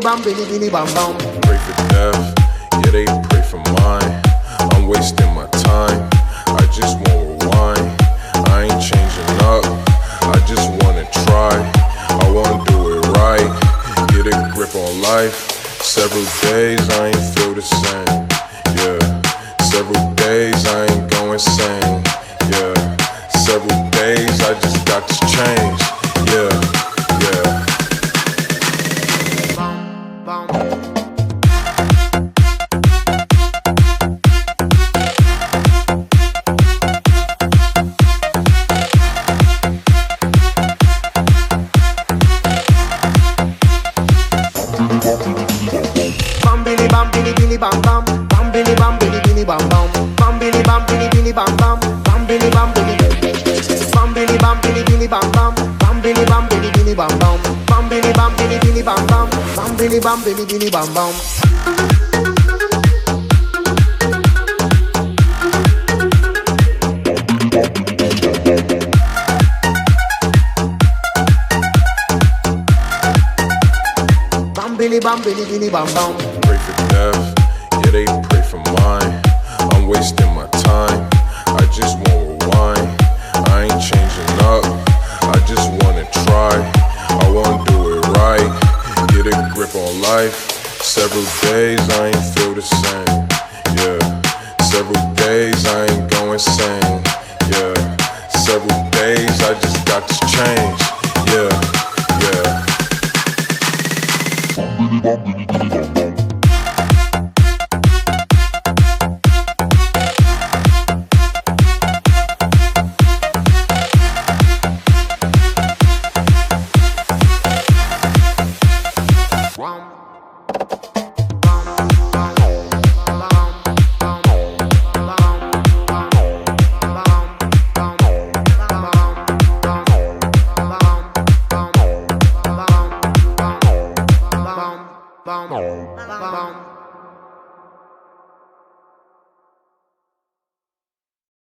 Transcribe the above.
bam, billy bam bam. Pray for death, yeah they pray for mine. I'm wasting my time, I just won't rewind. I ain't changing up, I just wanna try. I wanna do it right, get a grip on life. Several days I ain't feel the same, yeah. Several days I ain't going insane, yeah. Several days I just got to change, yeah, yeah. Bam, bam. Bam billy bam bam, bam billy bam bam bam, bam billy bam bam bam, bam billy bam billy bam bam, bam billy bam bam bam, bam billy bam bam bam, bam billy bam bam. Bam billy bam bam. Pray for death, yeah they pray for mine. I'm wasting my time, I just won't rewind. I ain't changing up, I just wanna try. I wanna do it right, get a grip on life. Several days I ain't feel the same, yeah. Several days I ain't going insane, yeah. Several days I just got to change, yeah, yeah. Bam, bam, bam.